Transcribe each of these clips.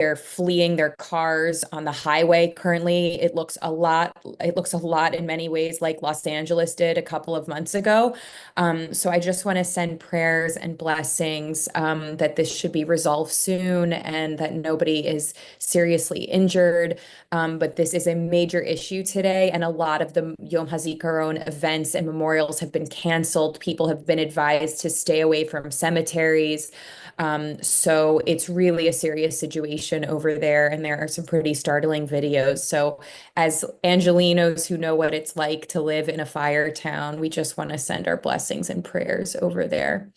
They're fleeing their cars on the highway currently. It looks a lot in many ways like Los Angeles did a couple of months ago. So I just want to send prayers and blessings that this should be resolved soon and that nobody is seriously injured. But this is a major issue today, and a lot of the Yom HaZikaron events and memorials have been canceled. People have been advised to stay away from cemeteries. So it's really a serious situation over there, and there are some pretty startling videos. So, as Angelinos who know what it's like to live in a fire town, we just want to send our blessings and prayers over there.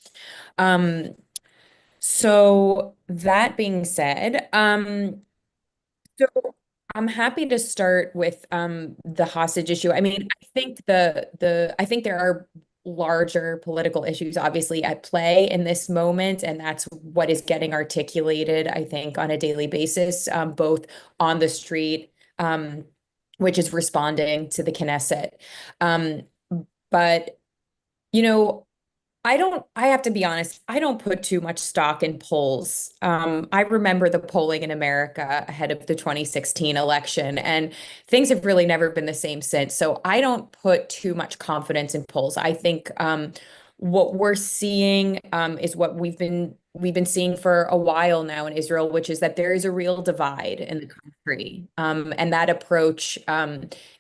Um, so that being said, so I'm happy to start with the hostage issue. I mean, I think there are larger political issues obviously at play in this moment, and that's what is getting articulated, I think, on a daily basis, both on the street, which is responding to the Knesset. Um, but you know, I have to be honest, I don't put too much stock in polls. I remember the polling in America ahead of the 2016 election, and things have really never been the same since. So I don't put too much confidence in polls. I think what we're seeing is what we've been seeing for a while now in Israel, which is that there is a real divide in the country, and that approach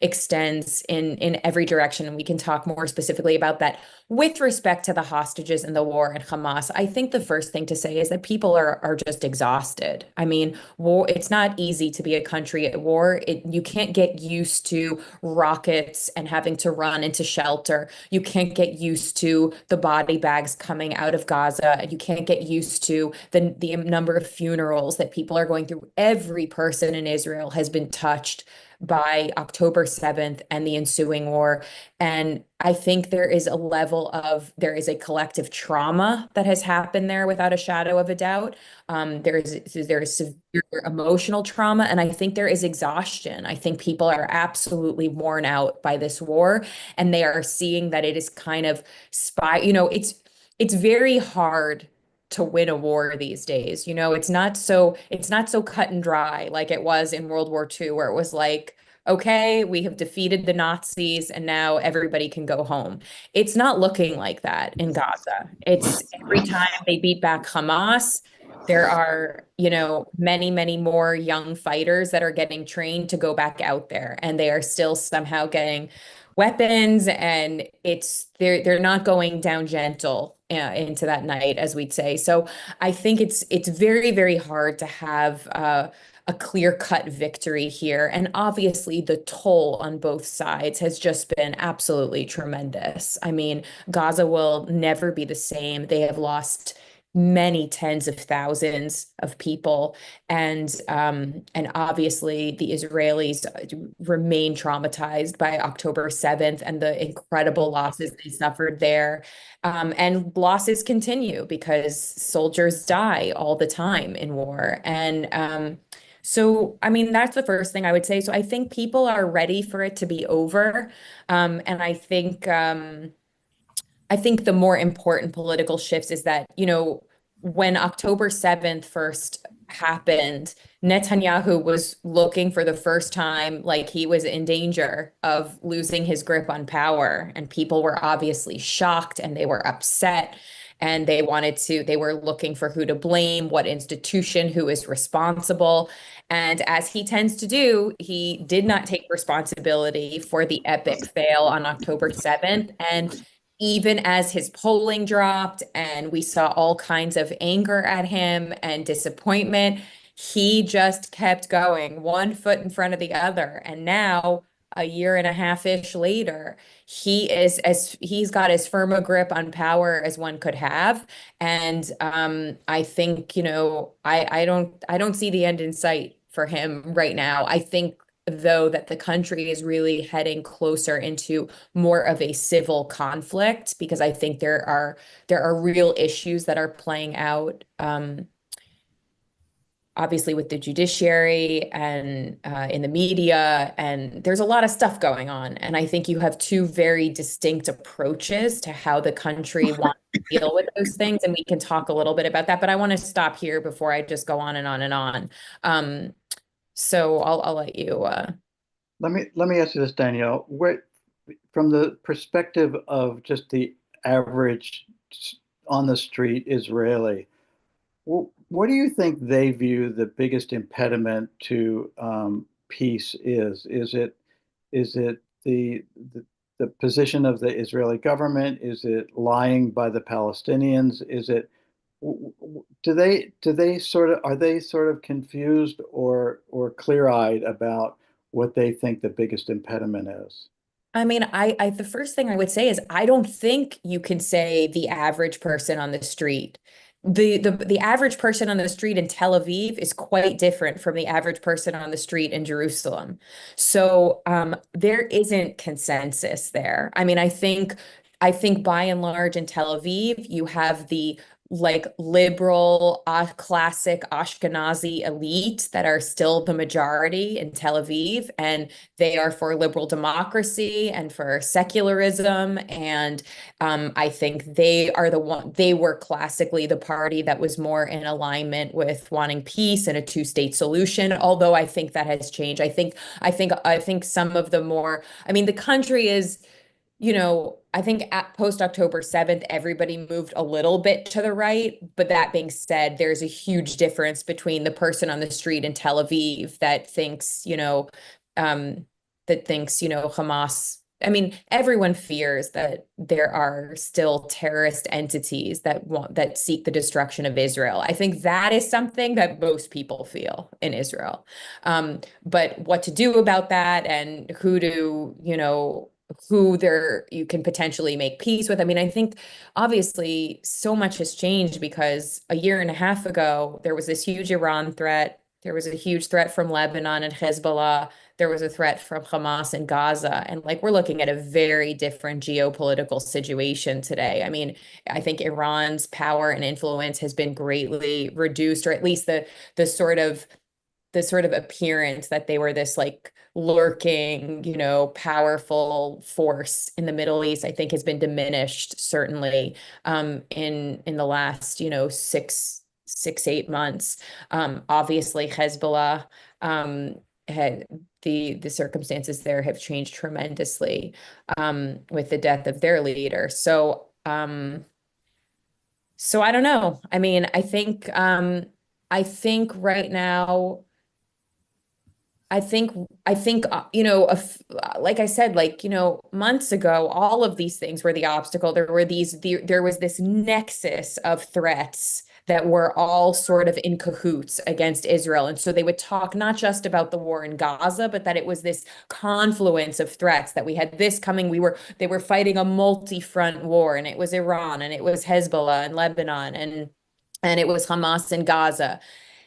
extends in every direction. And we can talk more specifically about that with respect to the hostages and the war and Hamas. I think the first thing to say is that people are just exhausted. I mean, war, it's not easy to be a country at war. You can't get used to rockets and having to run into shelter. You can't get used to the body bags coming out of Gaza, and you can't get used to the number of funerals that people are going through. Every person in Israel has been touched by October 7th and the ensuing war. And I think there is a collective trauma that has happened there without a shadow of a doubt. There is severe emotional trauma, and I think there is exhaustion. I think people are absolutely worn out by this war, and they are seeing that it is kind of it's very hard to win a war these days. It's not so cut and dry like it was in World War II, where it was like, okay, we have defeated the Nazis and now everybody can go home. It's not looking like that in Gaza. It's every time they beat back Hamas, there are, many, many more young fighters that are getting trained to go back out there, and they are still somehow getting weapons, and they're not going down gentle into that night, as we'd say. So I think it's very, very hard to have a clear-cut victory here. And obviously, the toll on both sides has just been absolutely tremendous. I mean, Gaza will never be the same. They have lost many tens of thousands of people, and obviously the Israelis remain traumatized by October 7th and the incredible losses they suffered there. And losses continue because soldiers die all the time in war. I mean, that's the first thing I would say. So I think people are ready for it to be over. And I think the more important political shifts is that, when October 7th first happened, Netanyahu was looking for the first time like he was in danger of losing his grip on power. And people were obviously shocked and they were upset. And they were looking for who to blame, what institution, who is responsible. And as he tends to do, he did not take responsibility for the epic fail on October 7th. And even as his polling dropped and we saw all kinds of anger at him and disappointment, he just kept going, one foot in front of the other. And now, a year and a half-ish later, he's got as firm a grip on power as one could have. And I think, I don't see the end in sight for him right now. I think, though, that the country is really heading closer into more of a civil conflict, because I think there are real issues that are playing out, obviously with the judiciary and in the media, and there's a lot of stuff going on. And I think you have two very distinct approaches to how the country wants deal with those things, and we can talk a little bit about that. But I want to stop here before I just go on and on and on. So I'll let you. Let me ask you this, Danielle. From the perspective of just the average on the street Israeli, what do you think they view the biggest impediment to peace is? Is it the position of the Israeli government? Is it lying by the Palestinians? Is it do they sort of are they sort of confused or clear-eyed about what they think the biggest impediment is? I mean, the first thing I would say is I don't think you can say the average person on the street. The average person on the street in Tel Aviv is quite different from the average person on the street in Jerusalem. So there isn't consensus there. I mean, I think by and large in Tel Aviv, you have the like liberal, classic Ashkenazi elite that are still the majority in Tel Aviv, and they are for liberal democracy and for secularism. And I think they were classically the party that was more in alignment with wanting peace and a two-state solution. Although I think that has changed. I think some of the more, I mean, the country is, I think at post October 7th, everybody moved a little bit to the right. But that being said, there's a huge difference between the person on the street in Tel Aviv that thinks Hamas. I mean, everyone fears that there are still terrorist entities that seek the destruction of Israel. I think that is something that most people feel in Israel. But what to do about that and who there you can potentially make peace with. I mean, I think obviously so much has changed because a year and a half ago, there was this huge Iran threat. There was a huge threat from Lebanon and Hezbollah. There was a threat from Hamas and Gaza. And like we're looking at a very different geopolitical situation today. I mean, I think Iran's power and influence has been greatly reduced, or at least the sort of appearance that they were this like lurking, powerful force in the Middle East, I think has been diminished certainly in the last, 8 months. Obviously, Hezbollah had the circumstances there have changed tremendously with the death of their leader. So I don't know. I mean, I think right now. I think, like I said, like, months ago, all of these things were the obstacle. There was this nexus of threats that were all sort of in cahoots against Israel. And so they would talk not just about the war in Gaza, but that it was this confluence of threats that we had this coming. They were fighting a multi-front war, and it was Iran, and it was Hezbollah and Lebanon, and it was Hamas in Gaza.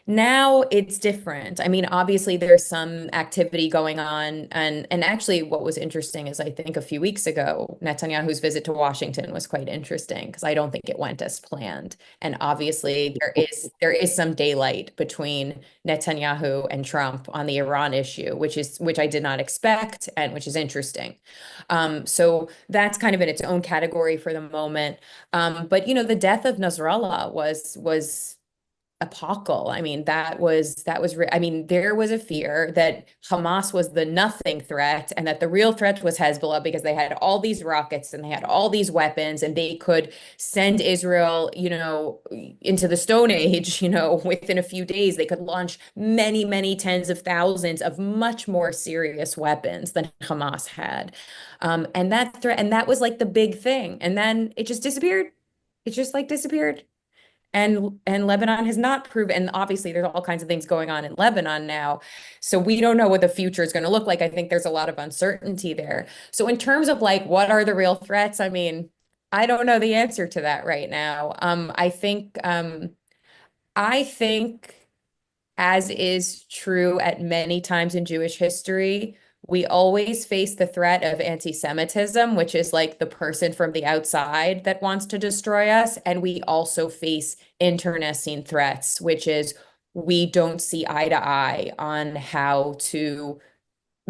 Now it's different. I mean, obviously there's some activity going on, and actually what was interesting is I think a few weeks ago, Netanyahu's visit to Washington was quite interesting because I don't think it went as planned. And obviously there is some daylight between Netanyahu and Trump on the Iran issue, which I did not expect and which is interesting. So that's kind of in its own category for the moment. But the death of Nasrallah was apocal. I mean, I mean, there was a fear that Hamas was the nothing threat and that the real threat was Hezbollah because they had all these rockets and they had all these weapons and they could send Israel, into the Stone Age, within a few days. They could launch many, many tens of thousands of much more serious weapons than Hamas had. And that was like the big thing. And then it just disappeared. It just like disappeared. And Lebanon has not proven, and obviously there's all kinds of things going on in Lebanon now. So we don't know what the future is going to look like. I think there's a lot of uncertainty there. So in terms of like what are the real threats, I mean, I don't know the answer to that right now. I think as is true at many times in Jewish history, we always face the threat of anti-Semitism, which is like the person from the outside that wants to destroy us. And we also face internecine threats, which is we don't see eye to eye on how to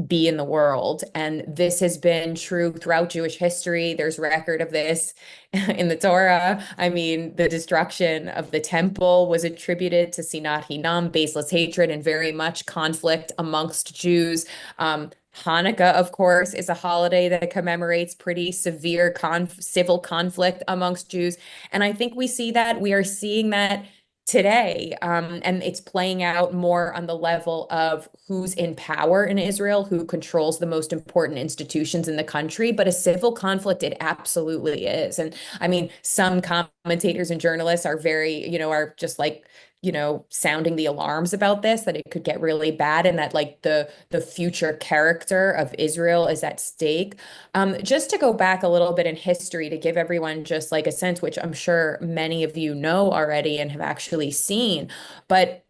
be in the world. And this has been true throughout Jewish history. There's record of this in the Torah. I mean, the destruction of the temple was attributed to Sinat Hinam, baseless hatred, and very much conflict amongst Jews. Hanukkah, of course, is a holiday that commemorates pretty severe civil conflict amongst Jews. And I think we are seeing that today. And it's playing out more on the level of who's in power in Israel, who controls the most important institutions in the country. But a civil conflict, it absolutely is. And I mean, some commentators and journalists are very, are just like, sounding the alarms about this, that it could get really bad and that like the future character of Israel is at stake. Just to go back a little bit in history to give everyone just like a sense, which I'm sure many of you know already and have actually seen, but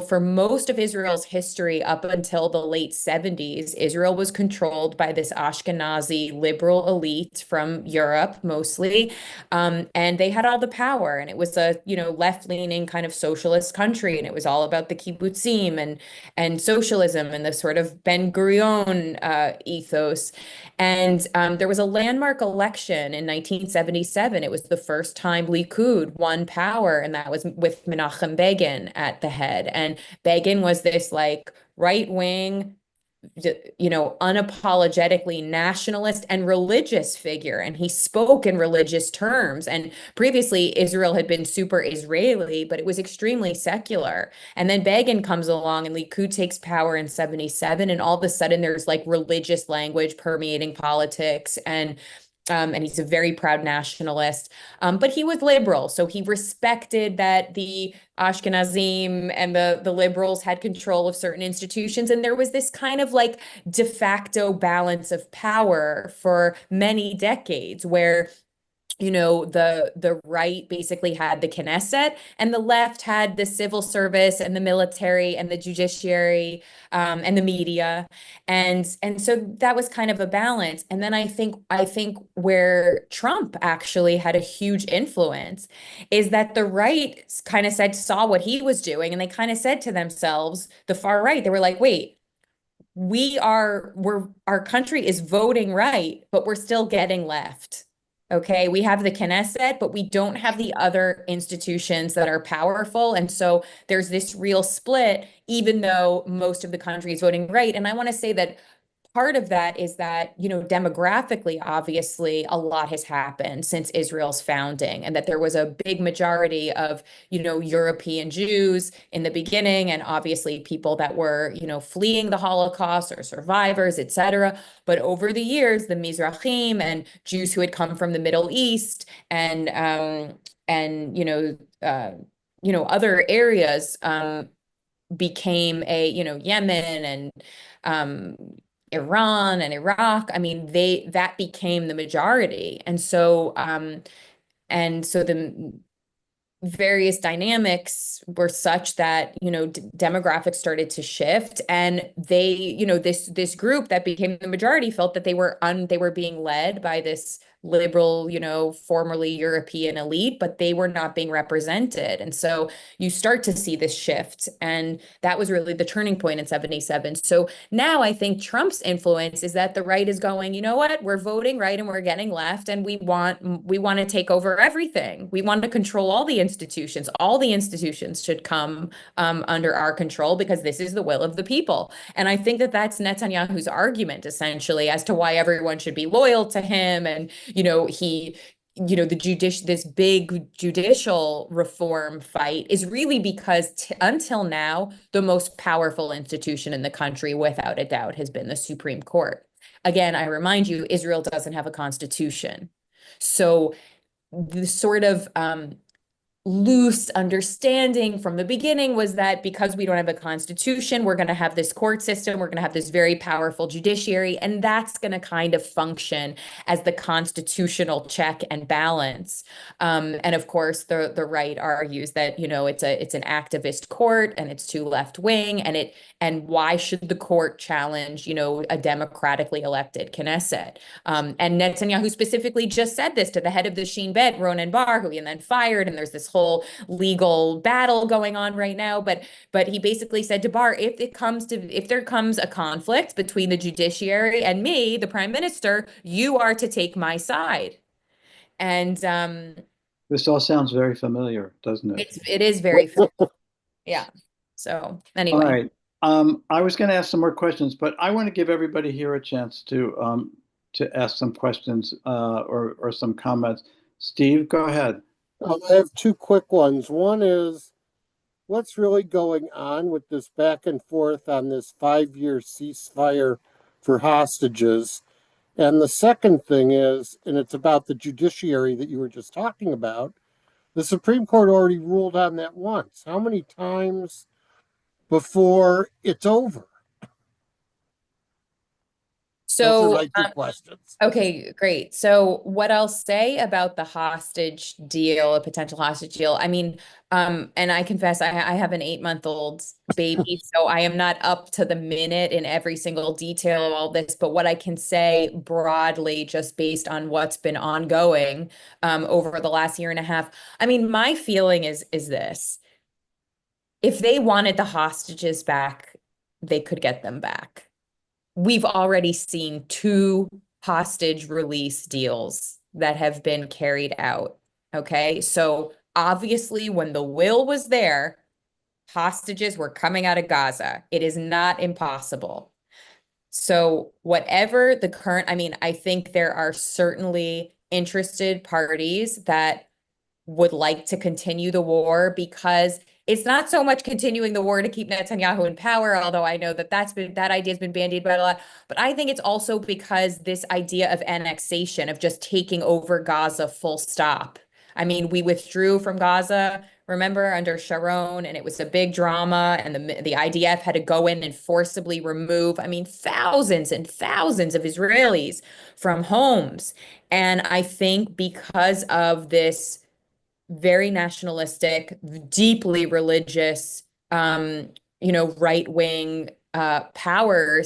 for most of Israel's history up until the late 70s, Israel was controlled by this Ashkenazi liberal elite from Europe mostly. And they had all the power. And it was a, left-leaning kind of socialist country. And it was all about the kibbutzim and socialism and the sort of Ben-Gurion ethos. And there was a landmark election in 1977. It was the first time Likud won power, and that was with Menachem Begin at the head. And Begin was this like right wing, unapologetically nationalist and religious figure. And he spoke in religious terms. And previously, Israel had been super Israeli, but it was extremely secular. And then Begin comes along and Likud takes power in 77. And all of a sudden, there's like religious language permeating politics. And he's a very proud nationalist. But he was liberal, so he respected that the Ashkenazim and the liberals had control of certain institutions. And there was this kind of like de facto balance of power for many decades where the right basically had the Knesset and the left had the civil service and the military and the judiciary and the media. And so that was kind of a balance. And then I think where Trump actually had a huge influence is that the right kind of saw what he was doing, and they kind of said to themselves, the far right, they were like, wait, our country is voting right, but we're still getting left. Okay, we have the Knesset, but we don't have the other institutions that are powerful. And so there's this real split, even though most of the country is voting right. And I want to say that part of that is that, demographically, obviously, a lot has happened since Israel's founding, and that there was a big majority of, European Jews in the beginning, and obviously people that were, fleeing the Holocaust or survivors, etc. But over the years, the Mizrahim and Jews who had come from the Middle East and other areas became Yemen and Iran and Iraq. I mean, that became the majority. And so the various dynamics were such that, demographics started to shift, and this group that became the majority felt that they were being led by this liberal, formerly European elite, but they were not being represented. And so you start to see this shift. And that was really the turning point in 77. So now I think Trump's influence is that the right is going, you know what, we're voting right and we're getting left, and we want to take over everything. We want to control all the institutions. All the institutions should come under our control because this is the will of the people. And I think that that's Netanyahu's argument, essentially, as to why everyone should be loyal to him. And this big judicial reform fight is really because until now, the most powerful institution in the country, without a doubt, has been the Supreme Court. Again, I remind you, Israel doesn't have a constitution. So the sort of loose understanding from the beginning was that because we don't have a constitution, we're going to have this court system, we're going to have this very powerful judiciary, and that's going to kind of function as the constitutional check and balance. And of course, the right argues that it's an activist court and it's too left wing, and why should the court challenge a democratically elected Knesset? And Netanyahu specifically just said this to the head of the Shin Bet, Ronen Bar, who he then fired, and there's this whole legal battle going on right now. But he basically said to Barr, if there comes a conflict between the judiciary and me, the prime minister, you are to take my side. And This all sounds very familiar, doesn't it? it is very familiar. Yeah. So All anyway. right. I was going to ask some more questions, but I want to give everybody here a chance to ask some questions or some comments. Steve, go ahead. I have two quick ones. One is, what's really going on with this back and forth on this 5-year ceasefire for hostages? And the second thing is, and it's about the judiciary that you were just talking about, the Supreme Court already ruled on that once. How many times before it's over? Those are So, my two questions. okay, great. So what I'll say about the hostage deal, a potential hostage deal, I mean, and I confess I have an 8-month-old baby, so I am not up to the minute in every single detail of all this, but what I can say broadly, just based on what's been ongoing over the last year and a half, I mean, my feeling is this. If they wanted the hostages back, they could get them back. We've already seen 2 hostage release deals that have been carried out. Okay. So obviously, when the will was there, hostages were coming out of Gaza. It is not impossible. So, whatever the current, I mean, I think there are certainly interested parties that would like to continue the war because it's not so much continuing the war to keep Netanyahu in power, although I know that that idea has been bandied about a lot. But I think it's also because this idea of annexation, of just taking over Gaza full stop. I mean, we withdrew from Gaza, remember, under Sharon, and it was a big drama, and the IDF had to go in and forcibly remove, I mean, thousands and thousands of Israelis from homes. And I think because of this very nationalistic, deeply religious, right-wing power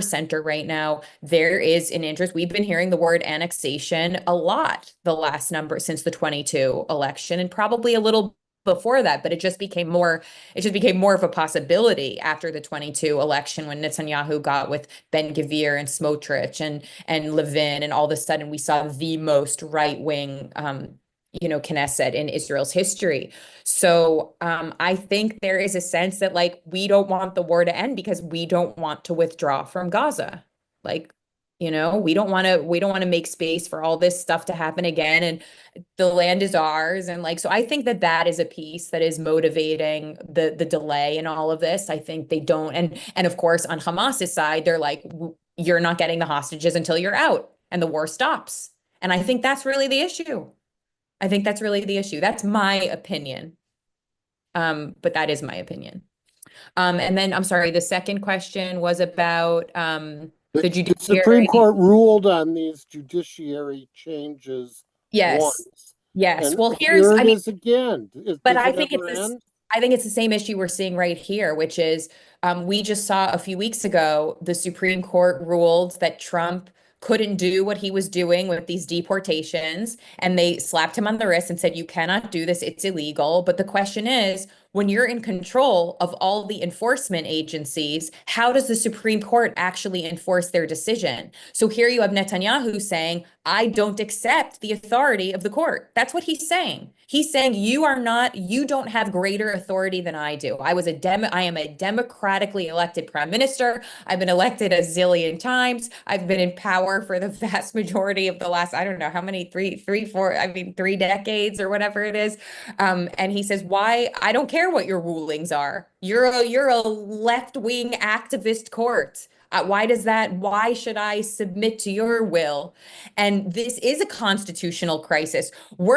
center right now, there is an interest. We've been hearing the word annexation a lot since the 22 election, and probably a little before that, but it just became more of a possibility after the 22 election when Netanyahu got with Ben Gvir and Smotrich and Levin, and all of a sudden we saw the most right-wing Knesset in Israel's history. So I think there is a sense that like we don't want the war to end because we don't want to withdraw from Gaza. Like, we don't want to make space for all this stuff to happen again. And the land is ours. And like, so I think that is a piece that is motivating the delay in all of this. I think they don't. And of course, on Hamas's side, they're like, you're not getting the hostages until you're out and the war stops. And I think that's really the issue. I think that's really the issue. That's my opinion. But that is my opinion. And then I'm sorry, the second question was about the The Supreme judiciary. Court ruled on these judiciary changes Yes. once. Yes. And Well, here it is again. but Does it ever end? I think it's the same issue we're seeing right here, which is we just saw a few weeks ago, the Supreme Court ruled that Trump couldn't do what he was doing with these deportations, and they slapped him on the wrist and said, you cannot do this, it's illegal. But the question is, when you're in control of all the enforcement agencies, how does the Supreme Court actually enforce their decision? So here you have Netanyahu saying, I don't accept the authority of the court. That's what he's saying. He's saying you don't have greater authority than I do. I am a democratically elected prime minister. I've been elected a zillion times. I've been in power for the vast majority of the last, I don't know how many, 3 decades or whatever it is. And he says, why? I don't care what your rulings are. You're a left-wing activist court. Why should I submit to your will? And this is a constitutional crisis. We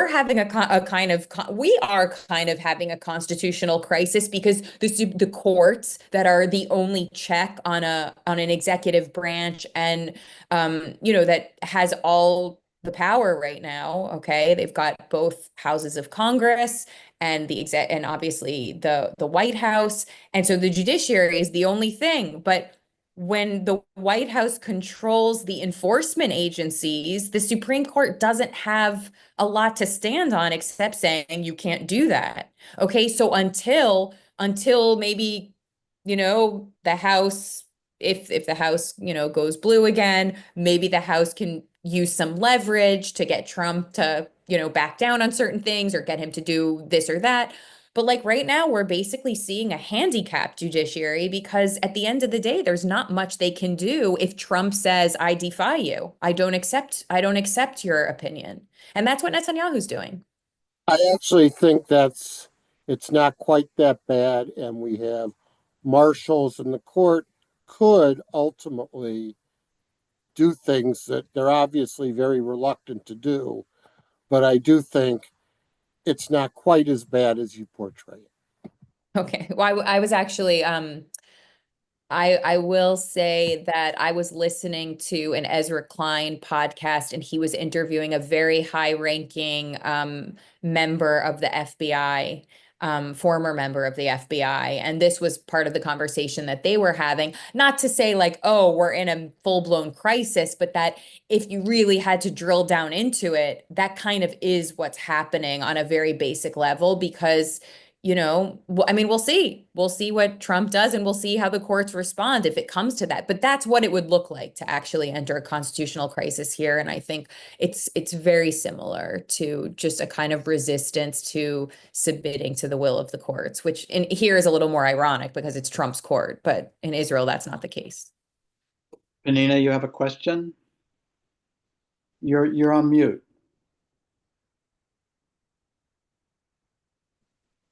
are kind of having a constitutional crisis because the courts that are the only check on an executive branch and that has all the power right now. Okay, they've got both houses of Congress and and obviously the White House, and so the judiciary is the only thing. But when the White House controls the enforcement agencies, the Supreme Court doesn't have a lot to stand on except saying you can't do that. Okay, so until maybe, the House, if the House, goes blue again, maybe the House can use some leverage to get Trump to, back down on certain things or get him to do this or that. But like right now, we're basically seeing a handicapped judiciary because at the end of the day, there's not much they can do if Trump says, I defy you. I don't accept your opinion. And that's what Netanyahu's doing. I actually think it's not quite that bad, and we have marshals, and the court could ultimately do things that they're obviously very reluctant to do. But I do think it's not quite as bad as you portray it. Okay. Well, I was actually I will say that I was listening to an Ezra Klein podcast, and he was interviewing a very high-ranking member of the FBI, former member of the FBI, and this was part of the conversation that they were having. Not to say like, oh, we're in a full-blown crisis, but that if you really had to drill down into it, that kind of is what's happening on a very basic level because I mean, we'll see. We'll see what Trump does, and we'll see how the courts respond if it comes to that. But that's what it would look like to actually enter a constitutional crisis here. And I think it's very similar to just a kind of resistance to submitting to the will of the courts, which in here is a little more ironic because it's Trump's court, but in Israel, that's not the case. Penina, you have a question? You're on mute.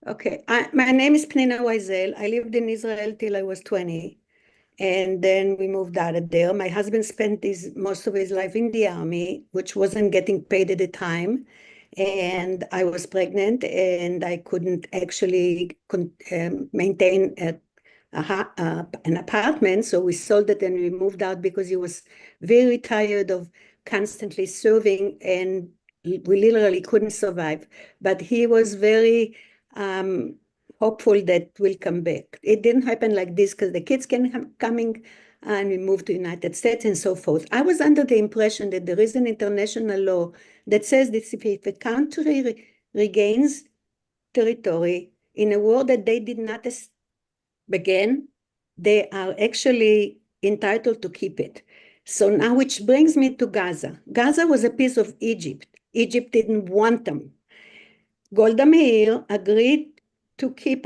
Okay, my name is Pnina Weisel. I lived in Israel till I was 20, and then we moved out of there. My husband spent most of his life in the army, which wasn't getting paid at the time, and I was pregnant, and I couldn't actually maintain an apartment, so we sold it and we moved out because he was very tired of constantly serving, and we literally couldn't survive. But he was very hopeful that we'll come back. It didn't happen like this because the kids coming and we moved to United States and so forth. I was under the impression that there is an international law that says that if a country regains territory in a war that they did not begin, they are actually entitled to keep it. So now, which brings me to Gaza. Gaza was a piece of Egypt. Egypt didn't want them. Golda Meir agreed to keep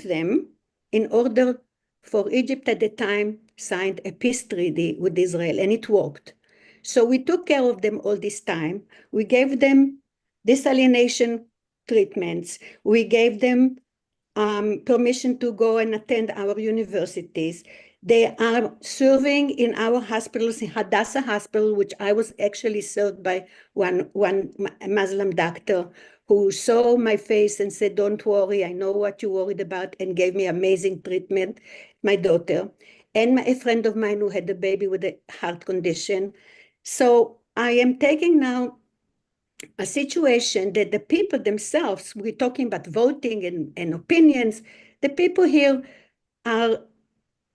them in order for Egypt at the time signed a peace treaty with Israel, and it worked. So we took care of them all this time. We gave them desalination treatments. We gave them permission to go and attend our universities. They are serving in our hospitals, in Hadassah Hospital, which I was actually served by one Muslim doctor who saw my face and said, don't worry, I know what you're worried about, and gave me amazing treatment, my daughter, and a friend of mine who had a baby with a heart condition. So I am taking now a situation that the people themselves, we're talking about voting and opinions, the people here are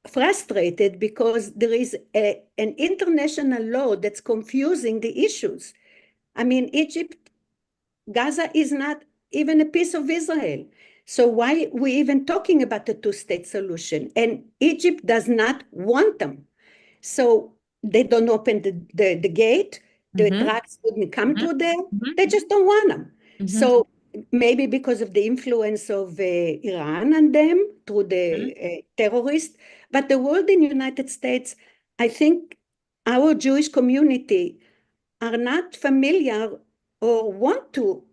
frustrated because there is an international law that's confusing the issues. I mean, Gaza is not even a piece of Israel. So why are we even talking about a two-state solution? And Egypt does not want them. So they don't open the gate. The drugs wouldn't come through there. They just don't want them. So maybe because of the influence of Iran and them through the terrorists. But the world in the United States, I think our Jewish community are not familiar or want to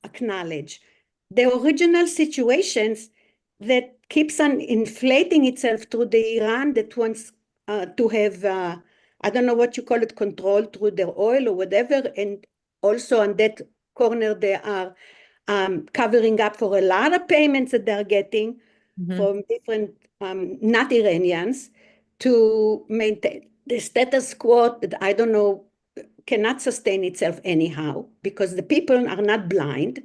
acknowledge the original situations that keeps on inflating itself through the Iran that wants to have, I don't know what you call it, control through their oil or whatever. And also on that corner, they are covering up for a lot of payments that they're getting from different not Iranians to maintain the status quo that I don't know cannot sustain itself anyhow because the people are not blind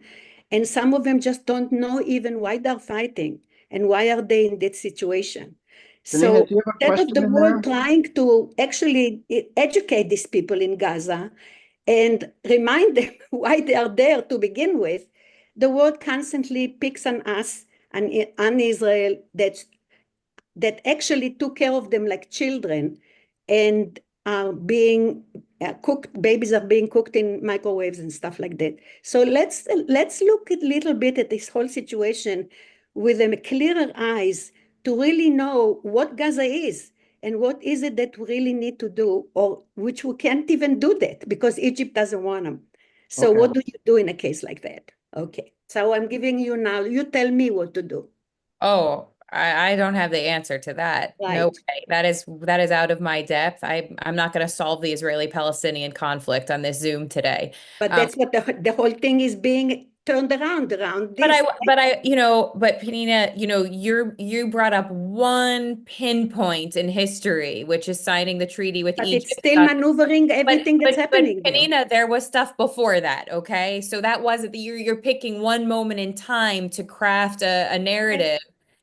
and some of them just don't know even why they're fighting and why are they in that situation. Janina, So do you have a instead of question the in world there? trying to actually educate these people in Gaza and remind them why they are there to begin with, the world constantly picks on us and on Israel that actually took care of them like children and are being cooked, babies are being cooked in microwaves and stuff like that. So let's look a little bit at this whole situation with a clearer eyes to really know what Gaza is and what is it that we really need to do, or which we can't even do that because Egypt doesn't want them. So Okay. what do you do in a case like that? Okay, so I'm giving you now, you tell me what to do. Oh, I don't have the answer to that. No Right. way. That is out of my depth. I'm not going to solve the Israeli-Palestinian conflict on this Zoom today. But that's what the whole thing is being turned around this. But Penina, you brought up one pinpoint in history, which is signing the treaty with But it's Egypt. still maneuvering But everything that's but happening there. Penina, there was stuff before that, okay? So that wasn't you're picking one moment in time to craft a narrative.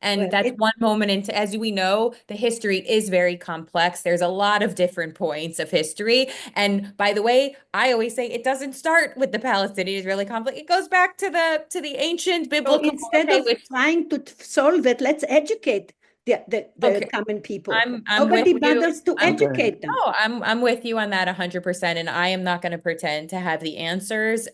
And Well, that's one moment into, as we know, the history is very complex. There's a lot of different points of history. And by the way, I always say it doesn't start with the Palestinian-Israeli conflict. It goes back to the ancient so biblical, instead okay, of trying to solve it, let's educate the okay, common people. I'm with Nobody you. bothers to I'm Okay. educate them. No, I'm with you on that 100%, and I am not going to pretend to have the answers.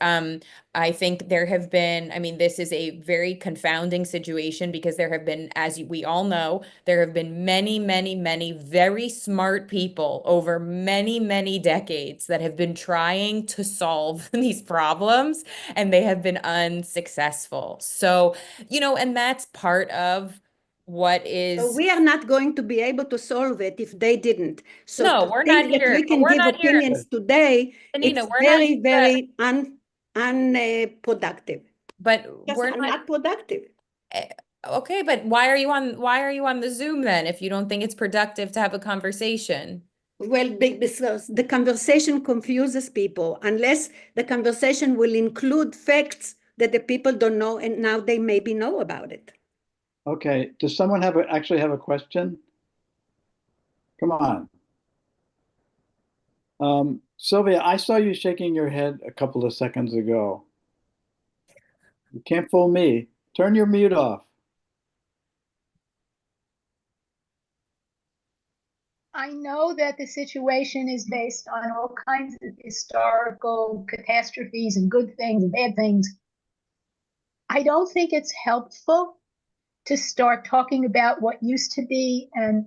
I think there have been, I mean, this is a very confounding situation because there have been, as we all know, there have been many, many, many very smart people over many, many decades that have been trying to solve these problems, and they have been unsuccessful. So, and that's part of what So is. we are not going to be able to solve it if they didn't. So No, to we're not think that here. we can We're give not here. opinions today, Anina, it's we're not very, here. very unproductive. But Just we're not. not productive. Okay, but why are you on the Zoom then if you don't think it's productive to have a conversation? Well, because the conversation confuses people unless the conversation will include facts that the people don't know and now they maybe know about it. Okay. Does someone actually have a question? Come on. Sylvia, I saw you shaking your head a couple of seconds ago. You can't fool me. Turn your mute off. I know that the situation is based on all kinds of historical catastrophes and good things and bad things. I don't think it's helpful to start talking about what used to be and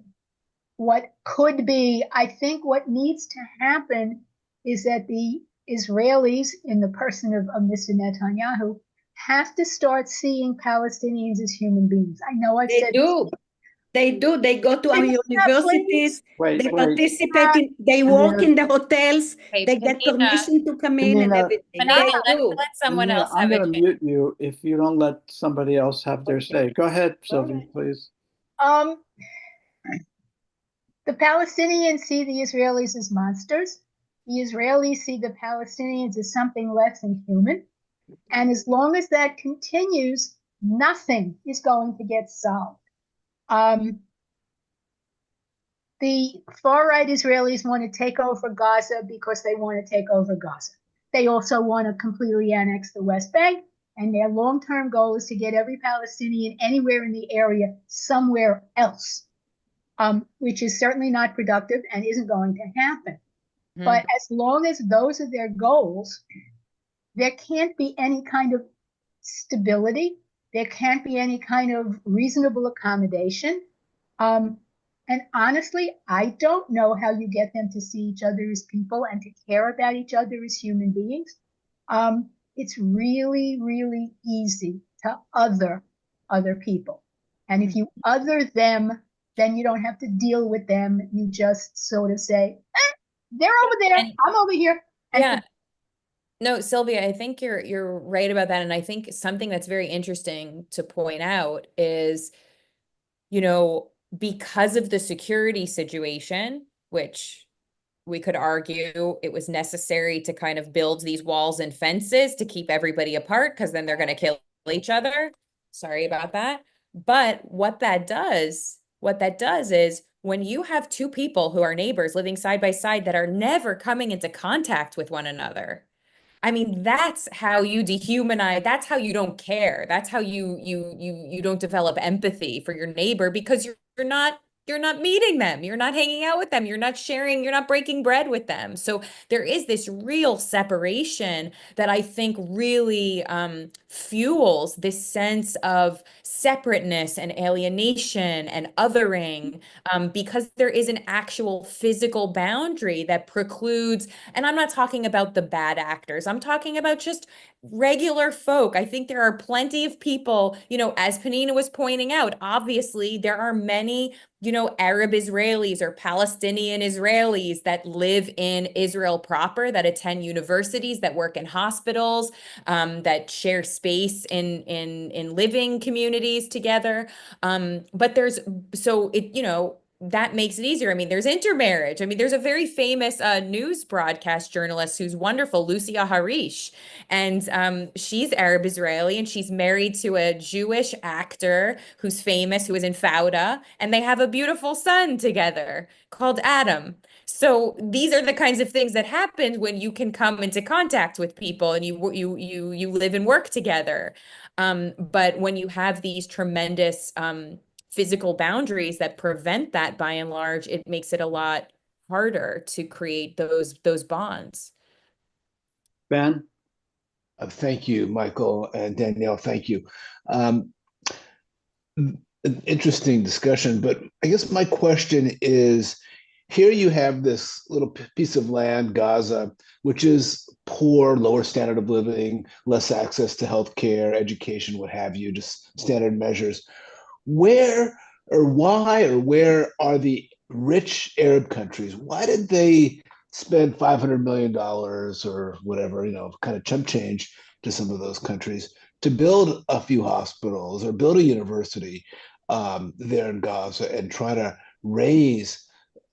what could be. I think what needs to happen is that the Israelis, in the person of Mr. Netanyahu, have to start seeing Palestinians as human beings. I know I've They said do. They do. They go to our universities. Wait, They wait. participate in, they work Janina, in the hotels. Hey, They get permission to come in and Janina, everything. Panina, They let, do. let someone Janina, else I'm have a going to chance. mute you if you don't let somebody else have their say. Go ahead, Sylvia, right. please. Um, the Palestinians see the Israelis as monsters. The Israelis see the Palestinians as something less than human. And as long as that continues, nothing is going to get solved. The far-right Israelis want to take over Gaza because they want to take over Gaza. They also want to completely annex the West Bank, and their long-term goal is to get every Palestinian anywhere in the area somewhere else, which is certainly not productive and isn't going to happen. But as long as those are their goals, there can't be any kind of stability. There can't be any kind of reasonable accommodation. And honestly, I don't know how you get them to see each other as people and to care about each other as human beings. It's really, really easy to other people. And if you other them, then you don't have to deal with them. You just sort of say, they're over there, I'm over here. And Yeah. No, Sylvia, I think you're right about that. And I think something that's very interesting to point out is, because of the security situation, which we could argue it was necessary to kind of build these walls and fences to keep everybody apart because then they're going to kill each other. Sorry about that. But what that does what that does is when you have two people who are neighbors living side by side that are never coming into contact with one another, I mean, that's how you dehumanize. That's how you don't care. That's how you don't develop empathy for your neighbor because you're not meeting them. You're not hanging out with them. You're not sharing, you're not breaking bread with them. So there is this real separation that I think really fuels this sense of separateness and alienation and othering, because there is an actual physical boundary that precludes, and I'm not talking about the bad actors. I'm talking about just regular folk. I think there are plenty of people, as Panina was pointing out, obviously there are many, Arab Israelis or Palestinian Israelis that live in Israel proper, that attend universities, that work in hospitals, that share space in living communities together. But there's so it, that makes it easier. I mean, there's intermarriage. I mean, there's a very famous news broadcast journalist who's wonderful, Lucia Harish, and she's Arab Israeli, and she's married to a Jewish actor who's famous, who is in Fauda, and they have a beautiful son together called Adam. So these are the kinds of things that happen when you can come into contact with people and you live and work together. But when you have these tremendous physical boundaries that prevent that, by and large, it makes it a lot harder to create those bonds. Ben? Thank you, Michael and Danielle. Thank you. An interesting discussion, but I guess my question is, here you have this little piece of land, Gaza, which is poor, lower standard of living, less access to healthcare, education, what have you, just standard measures. Where or why or where are the rich Arab countries? Why did they spend $500 million or whatever, kind of chump change to some of those countries to build a few hospitals or build a university there in Gaza and try to raise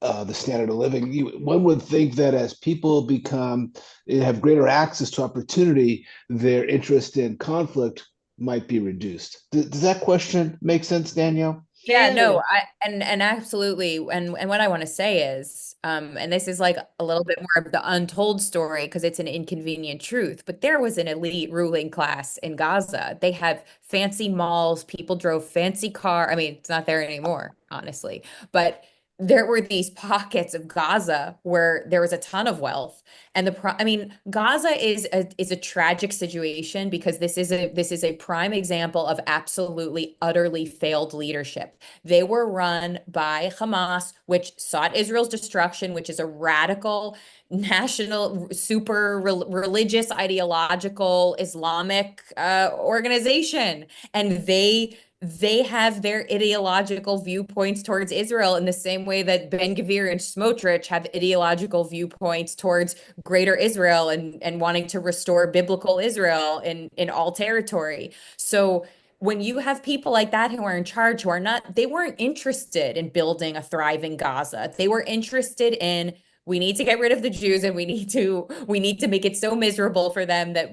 the standard of living? One would think that as people have greater access to opportunity, their interest in conflict might be reduced. Does that question make sense, Danielle? Yeah, no, and absolutely. And what I want to say is, and this is like a little bit more of the untold story because it's an inconvenient truth, but there was an elite ruling class in Gaza. They have fancy malls, people drove fancy car. I mean, it's not there anymore, honestly, but there were these pockets of Gaza where there was a ton of wealth. And I mean, Gaza is a tragic situation because this is a prime example of absolutely utterly failed leadership. They were run by Hamas, which sought Israel's destruction, which is a radical national, super religious, ideological Islamic organization, and they have their ideological viewpoints towards Israel in the same way that Ben Gvir and Smotrich have ideological viewpoints towards greater Israel and wanting to restore biblical Israel in all territory. So when you have people like that who are in charge, they weren't interested in building a thriving Gaza. They were interested in, we need to get rid of the Jews and we need to make it so miserable for them that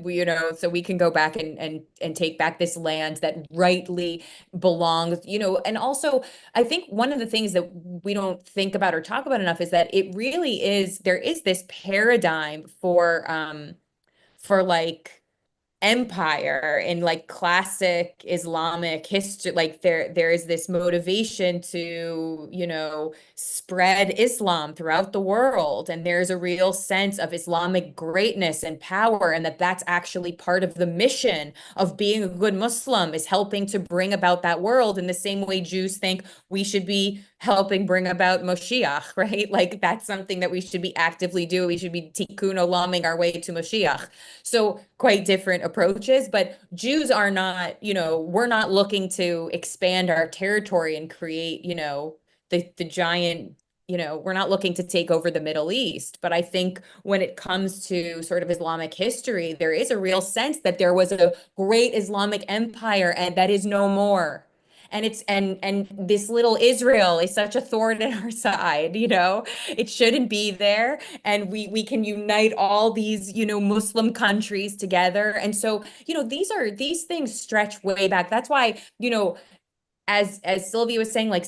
so we can go back and take back this land that rightly belongs, and also I think one of the things that we don't think about or talk about enough is that there is this paradigm for like empire in like classic Islamic history. Like there is this motivation to, spread Islam throughout the world. And there's a real sense of Islamic greatness and power, and that's actually part of the mission of being a good Muslim, is helping to bring about that world in the same way Jews think we should be helping bring about Moshiach, right? Like that's something that we should be actively doing. We should be tikkun olaming our way to Moshiach. So quite different approaches, but Jews are not, we're not looking to expand our territory and create, the giant, we're not looking to take over the Middle East. But I think when it comes to sort of Islamic history, there is a real sense that there was a great Islamic empire and that is no more. And and this little Israel is such a thorn in our side, it shouldn't be there. And we can unite all these, Muslim countries together. And so, these things stretch way back. That's why, as Sylvia was saying, like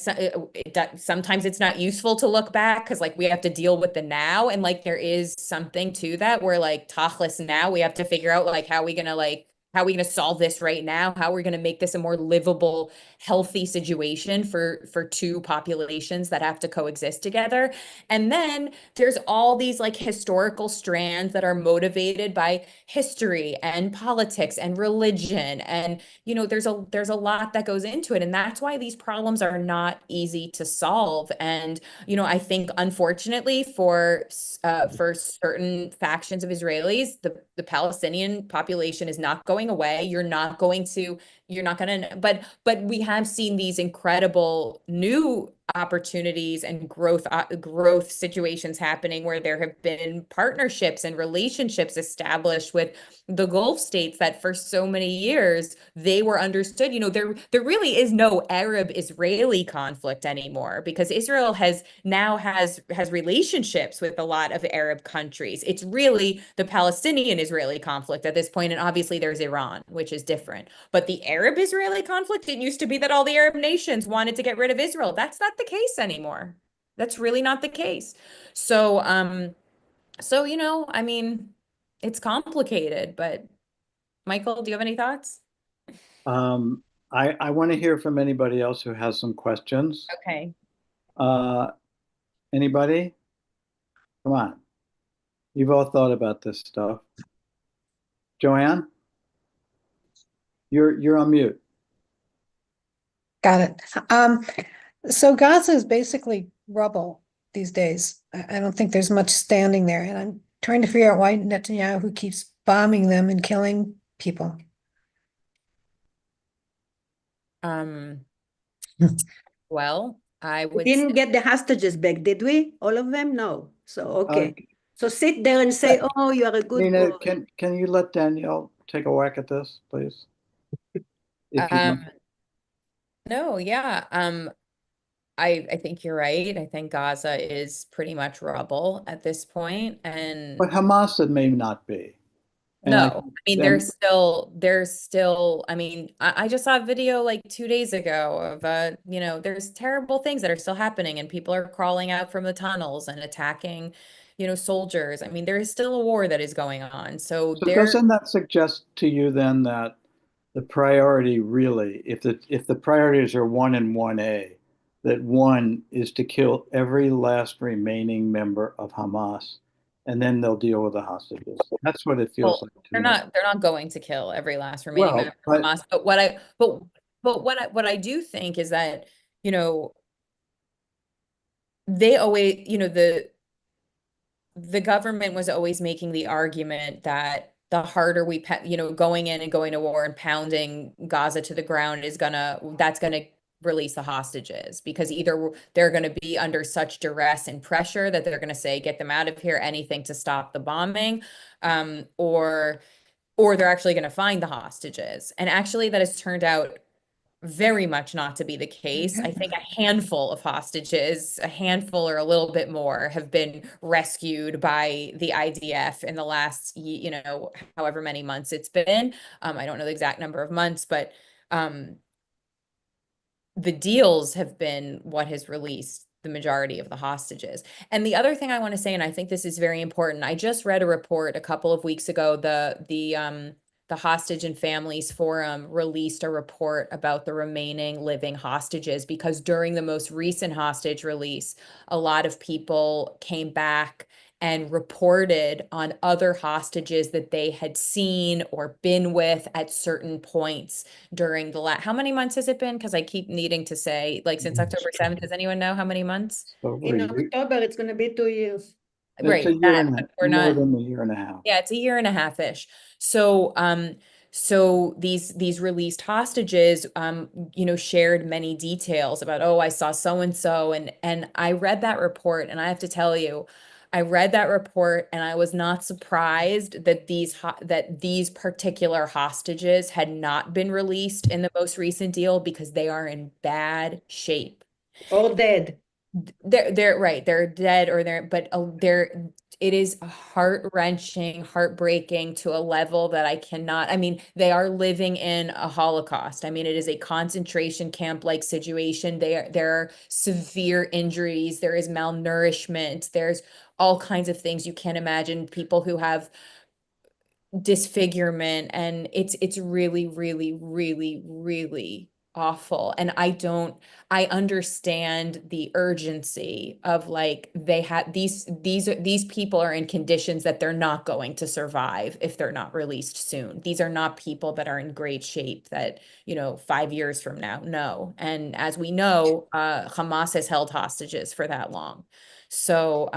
sometimes it's not useful to look back because like we have to deal with the now, and like there is something to that where like tachlis now we have to figure out like how are we gonna solve this right now? How are we gonna make this a more livable, healthy situation for two populations that have to coexist together? And then there's all these like historical strands that are motivated by history and politics and religion, and there's a lot that goes into it, and that's why these problems are not easy to solve. And I think unfortunately for certain factions of Israelis, the Palestinian population is not going away. You're not going to, but we have seen these incredible new opportunities and growth situations happening where there have been partnerships and relationships established with the Gulf states that for so many years they were understood. There really is no Arab-Israeli conflict anymore because Israel has relationships with a lot of Arab countries. It's really the Palestinian-Israeli conflict at this point, and obviously there's Iran, which is different. But the Arab-Israeli conflict, it used to be that all the Arab nations wanted to get rid of Israel. That's not the case anymore. That's really not the case. So, I mean, it's complicated, but Michael, do you have any thoughts? I want to hear from anybody else who has some questions. Okay. Anybody? Come on. You've all thought about this stuff. Joanne? You're on mute. Got it. So Gaza is basically rubble these days. I don't think there's much standing there, and I'm trying to figure out why Netanyahu keeps bombing them and killing people. Well, I We would didn't get the hostages back, did we? All of them? No. So, okay. So sit there and say, oh, you are a good Nina, boy. can you let Danielle take a whack at this, please? If you don't. no, yeah. I think you're right. I think Gaza is pretty much rubble at this point, and But Hamas, it may not be. And no, I mean, then- there's still, I mean, I just saw a video like 2 days ago of, there's terrible things that are still happening and people are crawling out from the tunnels and attacking, soldiers. I mean, there is still a war that is going on. So doesn't that suggest to you then that the priority really, if the priorities are 1 and 1A, that 1 is to kill every last remaining member of Hamas, and then they'll deal with the hostages. That's what it feels like to they're me. they're not going to kill every last remaining member of but- Hamas. But what I do think is that, they always, the government was always making the argument that the harder we, going in and going to war and pounding Gaza to the ground that's gonna release the hostages, because either they're going to be under such duress and pressure that they're going to say, get them out of here, anything to stop the bombing, or they're actually going to find the hostages. And actually that has turned out very much not to be the case. I think a handful of hostages, a handful or a little bit more, have been rescued by the IDF in the last, however many months it's been. I don't know the exact number of months, but the deals have been what has released the majority of the hostages. And the other thing I want to say, and I think this is very important, I just read a report a couple of weeks ago. The Hostage and Families Forum released a report about the remaining living hostages, because during the most recent hostage release, a lot of people came back and reported on other hostages that they had seen or been with at certain points during the last, how many months has it been? Because I keep needing to say, like, since October 7th, does anyone know how many months? In October, it's going to be 2 years. Right. It's a year and a half, we're more not, than a year and a half. yeah, it's a year and a half-ish. So, so these released hostages, shared many details about, oh, I saw so-and-so. And I read that report, and I have to tell you, I read that report and I was not surprised that these particular hostages had not been released in the most recent deal, because they are in bad shape. Or dead. They're right. They're dead or they're, but they're, it is heart-wrenching, heartbreaking to a level that I cannot, I mean, they are living in a Holocaust. I mean, it is a concentration camp-like situation. There are severe injuries. There is malnourishment. There's all kinds of things you can't imagine. People who have disfigurement, and it's really, really, really, really awful. And I understand the urgency of, like, they had these people are in conditions that they're not going to survive if they're not released soon. These are not people that are in great shape that, 5 years from now. No. And as we know, Hamas has held hostages for that long. So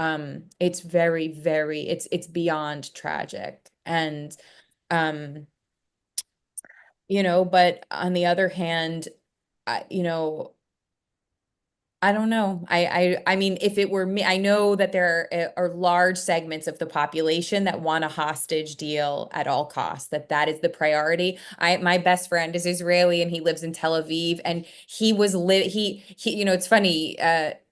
it's very, very, it's beyond tragic. And um, but on the other hand, I, I don't know. I mean, if it were me, I know that there are large segments of the population that want a hostage deal at all costs, that is the priority. My best friend is Israeli and he lives in Tel Aviv, and he was he it's funny,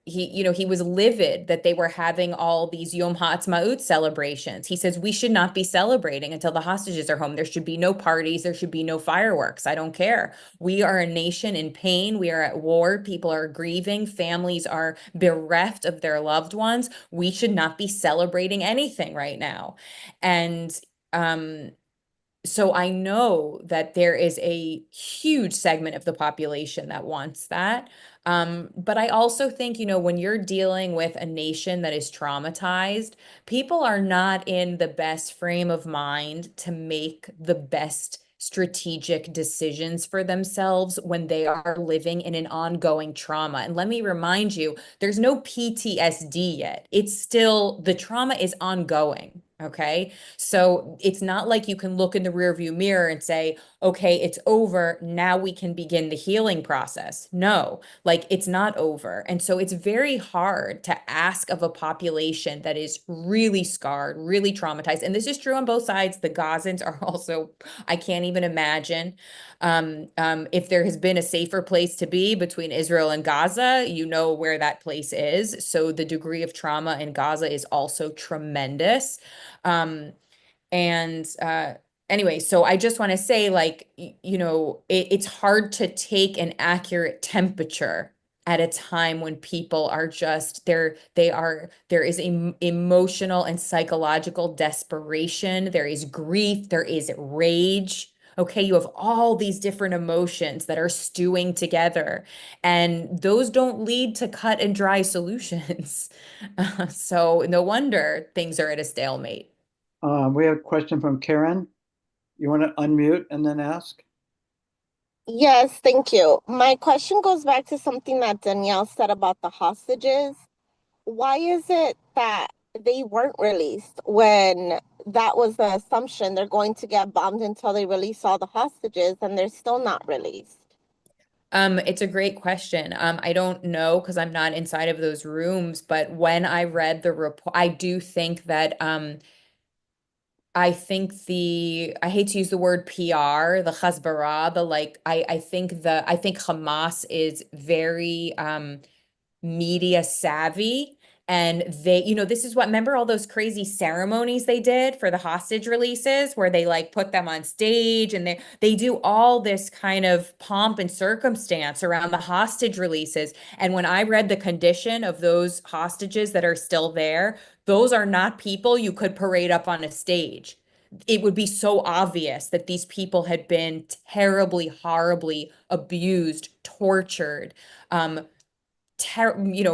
he was livid that they were having all these Yom HaAtzmaut celebrations. He says we should not be celebrating until the hostages are home. There should be no parties, there should be no fireworks. I don't care. We are a nation in pain. We are at war. People are grieving. Families are bereft of their loved ones. We should not be celebrating anything right now. And um, so I know that there is a huge segment of the population that wants that. But I also think, when you're dealing with a nation that is traumatized, people are not in the best frame of mind to make the best strategic decisions for themselves when they are living in an ongoing trauma. And let me remind you, there's no PTSD yet. It's still, the trauma is ongoing. Okay. So it's not like you can look in the rearview mirror and say, okay, it's over. Now we can begin the healing process. No, like, it's not over. And so it's very hard to ask of a population that is really scarred, really traumatized. And this is true on both sides. The Gazans are also, I can't even imagine if there has been a safer place to be between Israel and Gaza, where that place is. So the degree of trauma in Gaza is also tremendous. Um, and anyway, so I just want to say, like, it's hard to take an accurate temperature at a time when people are just there is emotional and psychological desperation, there is grief, there is rage. Okay, you have all these different emotions that are stewing together, and those don't lead to cut and dry solutions. So no wonder things are at a stalemate. We have a question from Karen. You want to unmute and then ask? Yes, thank you. My question goes back to something that Danielle said about the hostages. Why is it that they weren't released when that was the assumption they're going to get bombed until they release all the hostages and they're still not released? It's a great question. I don't know because I'm not inside of those rooms, but when I read the report, I do think that I think I hate to use the word PR, the Hasbara, the like, I think Hamas is very media savvy, and they, this is what, remember all those crazy ceremonies they did for the hostage releases where they, like, put them on stage, and they do all this kind of pomp and circumstance around the hostage releases. And when I read the condition of those hostages that are still there, those are not people you could parade up on a stage. It would be so obvious that these people had been terribly, horribly abused, tortured,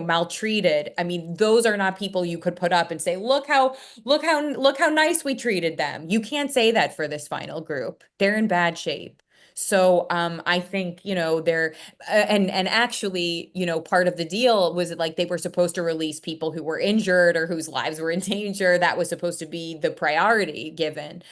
maltreated. I mean, those are not people you could put up and say, look how nice we treated them. You can't say that for this final group. They're in bad shape. So I think, they're and actually, part of the deal was, like, they were supposed to release people who were injured or whose lives were in danger. That was supposed to be the priority given.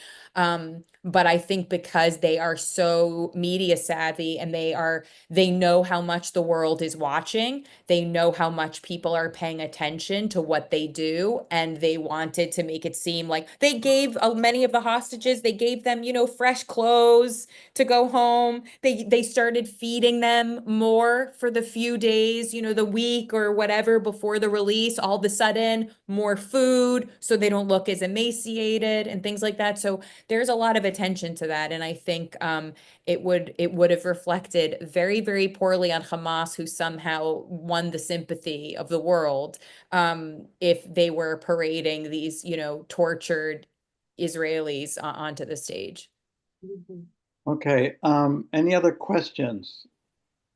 But I think because they are so media savvy and they know how much the world is watching, they know how much people are paying attention to what they do, and they wanted to make it seem like they gave many of the hostages, they gave them, fresh clothes to go home. They started feeding them more for the few days, the week or whatever before the release. All of a sudden, more food so they don't look as emaciated and things like that. So there's a lot of attention to that, and I think it would have reflected very, very poorly on Hamas, who somehow won the sympathy of the world, if they were parading these, tortured Israelis onto the stage. Okay. Any other questions?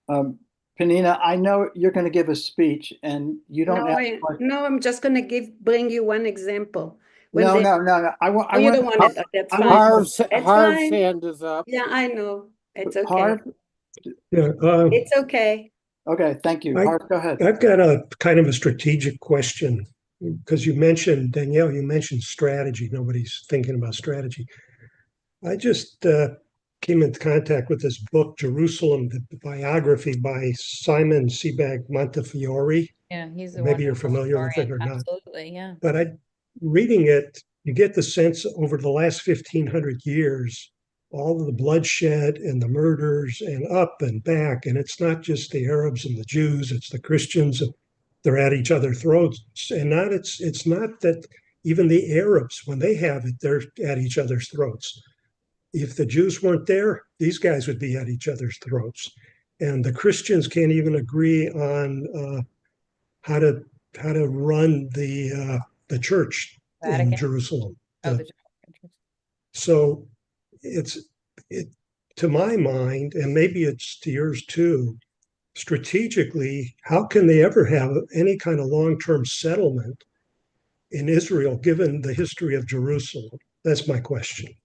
Penina, I know you're going to give a speech, and you don't No, ask questions. no, I'm just gonna bring you one example. No, they, no, no, no. I oh, you want don't want it. That's fine. Harv's That's Harv's fine. hand is up. Yeah, I know. It's okay. Harv. Yeah, It's okay. Okay, thank you. Harv, go ahead. I've got a kind of a strategic question, because you mentioned, Danielle, you mentioned strategy. Nobody's thinking about strategy. I just came into contact with this book, Jerusalem, the biography by Simon Sebag Montefiore. Yeah, he's a Maybe you're wonderful familiar with it historian. or not. Absolutely, yeah. But reading it, you get the sense over the last 1,500 years, all of the bloodshed and the murders and up and back. And it's not just the Arabs and the Jews, it's the Christians. They're at each other's throats. And it's not that even the Arabs, when they have it, they're at each other's throats. If the Jews weren't there, these guys would be at each other's throats. And the Christians can't even agree on how to run the church in Vatican. Jerusalem. Oh, the So to my mind, and maybe it's to yours too, strategically, how can they ever have any kind of long-term settlement in Israel, given the history of Jerusalem? That's my question.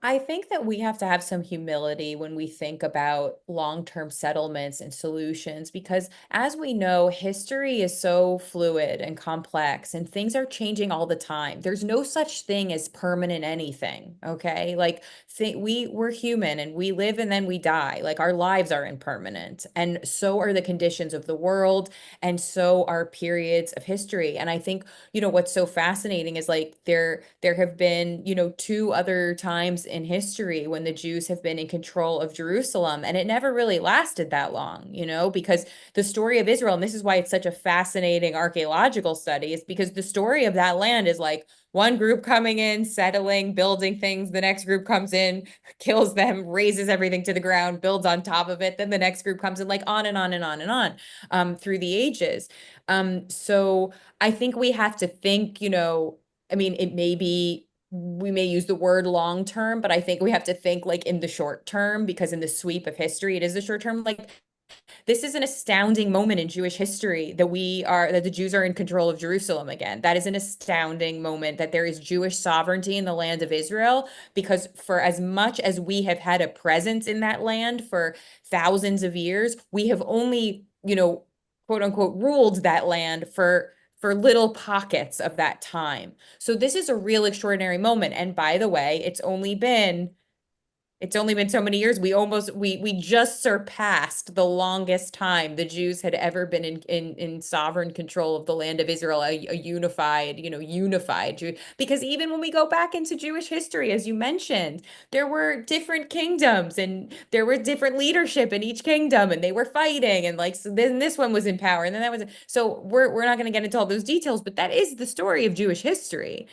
I think that we have to have some humility when we think about long-term settlements and solutions, because as we know, history is so fluid and complex and things are changing all the time. There's no such thing as permanent anything, okay? Like we're human and we live and then we die. Like our lives are impermanent, and so are the conditions of the world, and so are periods of history. And I think, what's so fascinating is like there have been, two other times in history when the Jews have been in control of Jerusalem, and it never really lasted that long, because the story of Israel, and this is why it's such a fascinating archaeological study, is because the story of that land is like one group coming in, settling, building things. The next group comes in, kills them, razes everything to the ground, builds on top of it. Then the next group comes in, like on and on and on and on, through the ages. So I think we have to think, it may be, we may use the word long term, but I think we have to think like in the short term, because in the sweep of history, it is the short term. Like this is an astounding moment in Jewish history that the Jews are in control of Jerusalem again. That is an astounding moment, that there is Jewish sovereignty in the land of Israel, because for as much as we have had a presence in that land for thousands of years, we have only, quote unquote, ruled that land for little pockets of that time. So this is a real extraordinary moment. And by the way, it's only been so many years. We just surpassed the longest time the Jews had ever been in sovereign control of the land of Israel, a unified Jew. Because even when we go back into Jewish history, as you mentioned, there were different kingdoms and there were different leadership in each kingdom, and they were fighting, and like, so then this one was in power, and then that was, so we're not going to get into all those details, but that is the story of Jewish history.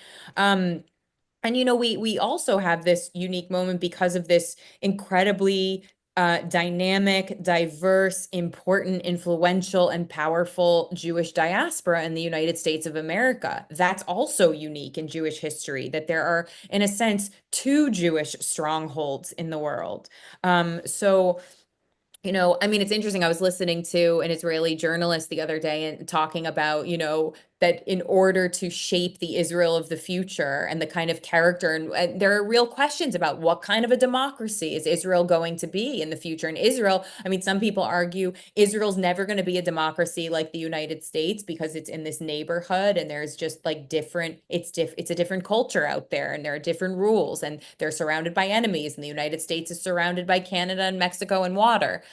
And we also have this unique moment because of this incredibly dynamic, diverse, important, influential, and powerful Jewish diaspora in the United States of America. That's also unique in Jewish history, that there are, in a sense, two Jewish strongholds in the world. So it's interesting. I was listening to an Israeli journalist the other day and talking about, that in order to shape the Israel of the future and the kind of character, and there are real questions about what kind of a democracy is Israel going to be in the future. And Israel, I mean, some people argue Israel's never going to be a democracy like the United States because it's in this neighborhood and there's just like it's a different culture out there and there are different rules and they're surrounded by enemies and the United States is surrounded by Canada and Mexico and water.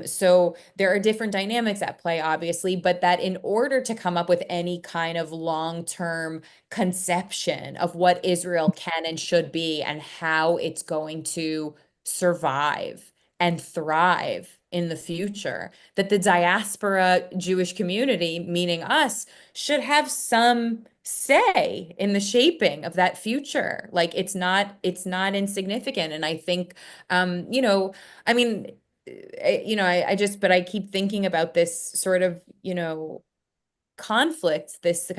So there are different dynamics at play, obviously, but that in order to come up with any kind of long-term conception of what Israel can and should be and how it's going to survive and thrive in the future, that the diaspora Jewish community, meaning us, should have some say in the shaping of that future. Like it's not insignificant. And I think, you know, I mean, but I keep thinking about this sort of, conflict, this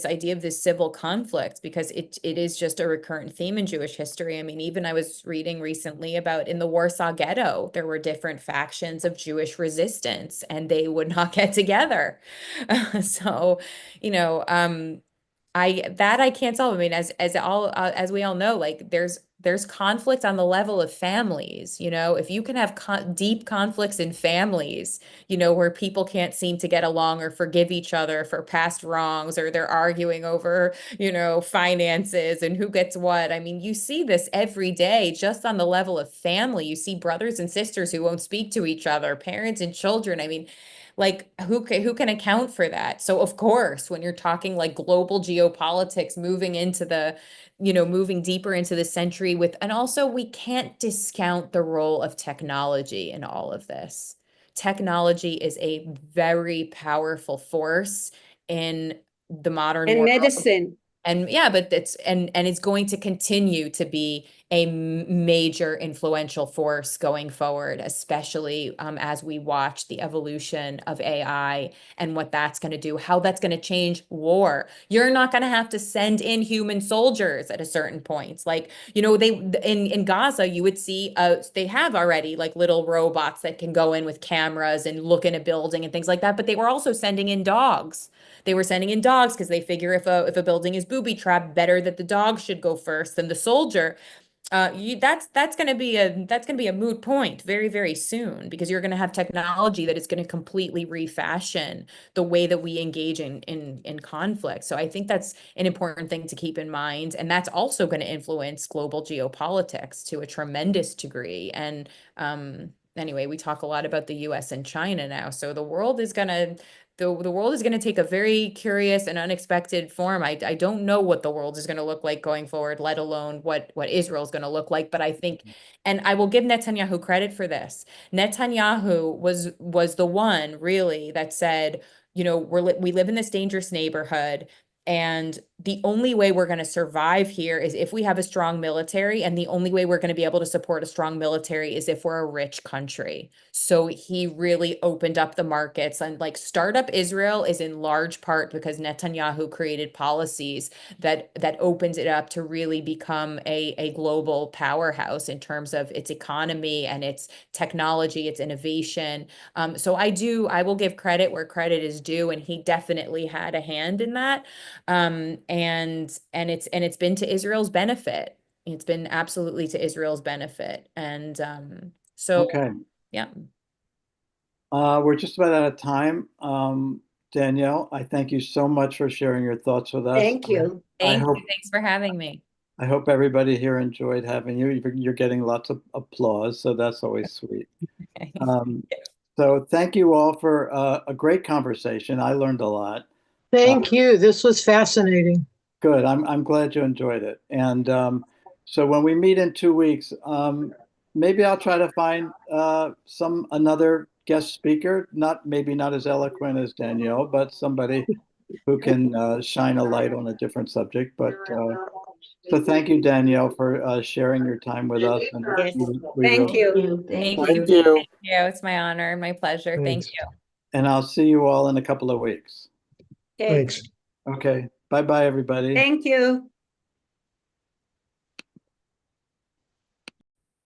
idea of this civil conflict, because it is just a recurrent theme in Jewish history. I mean, even I was reading recently about in the Warsaw Ghetto, there were different factions of Jewish resistance and they would not get together. So, I can't solve. I mean, as we all know, like there's conflict on the level of families. If you can have deep conflicts in families, where people can't seem to get along or forgive each other for past wrongs, or they're arguing over, finances and who gets what. I mean, you see this every day just on the level of family. You see brothers and sisters who won't speak to each other, parents and children. I mean, like who can account for that? So of course, when you're talking like global geopolitics moving deeper into the century and also we can't discount the role of technology in all of this. Technology is a very powerful force in the modern And world. medicine. And yeah, but it's going to continue to be a major influential force going forward, especially as we watch the evolution of AI and what that's going to do, how that's going to change war. You're not going to have to send in human soldiers at a certain point. Like, they in Gaza, you would see they have already like little robots that can go in with cameras and look in a building and things like that. But they were also sending in dogs. They were sending in dogs because they figure if a building is booby trapped, better that the dog should go first than the soldier. That's going to be a moot point very, very soon, because you're going to have technology that is going to completely refashion the way that we engage in conflict. So I think that's an important thing to keep in mind, and that's also going to influence global geopolitics to a tremendous degree. And anyway, we talk a lot about the U.S. and China now, so the world is going to take a very curious and unexpected form. I don't know what the world is going to look like going forward, let alone what Israel is going to look like. But I think, and I will give Netanyahu credit for this. Netanyahu was the one really that said, we live in this dangerous neighborhood. And the only way we're going to survive here is if we have a strong military. And the only way we're going to be able to support a strong military is if we're a rich country. So he really opened up the markets, and like startup Israel is in large part because Netanyahu created policies that opened it up to really become a global powerhouse in terms of its economy and its technology, its innovation. So I will give credit where credit is due, and he definitely had a hand in that. And it's been to Israel's benefit. It's been absolutely to Israel's benefit. And so, Okay. yeah. We're just about out of time. Danielle, I thank you so much for sharing your thoughts with us. Thank you. Thank you. Thanks for having me. I hope everybody here enjoyed having you. You're getting lots of applause, so that's always sweet. So thank you all for a great conversation. I learned a lot. Thank you. This was fascinating. Good. I'm glad you enjoyed it. And so when we meet in 2 weeks, maybe I'll try to find another guest speaker, maybe not as eloquent as Danielle, but somebody who can shine a light on a different subject. But so thank you, Danielle, for sharing your time with us. And Yes. we Thank really, you. Thank Thank you. you. Thank you. It's my honor and my pleasure. Thank Thanks. you. and I'll see you all in a couple of weeks. Okay. Thanks. Okay. Bye-bye, everybody. Thank you.